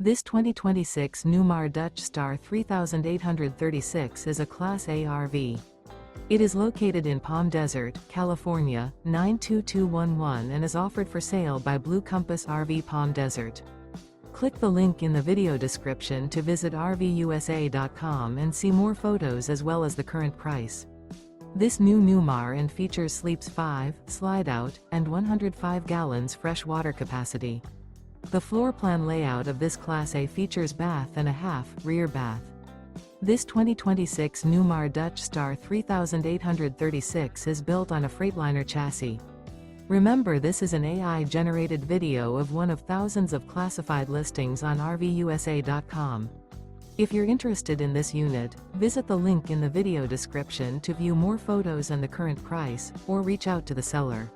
This 2026 Newmar Dutch Star 3836 is a Class A RV. It is located in Palm Desert, California, 92211 and is offered for sale by Blue Compass RV Palm Desert. Click the link in the video description to visit RVUSA.com and see more photos as well as the current price. This new Newmar and features sleeps 5, slide-out, and 105 gallons fresh water capacity. The floor plan layout of this Class A features bath and a half rear bath. This 2026 Newmar Dutch Star 3836 is built on a Freightliner chassis. Remember, this is an AI-generated video of one of thousands of classified listings on RVUSA.com. If you're interested in this unit, visit the link in the video description to view more photos and the current price, or reach out to the seller.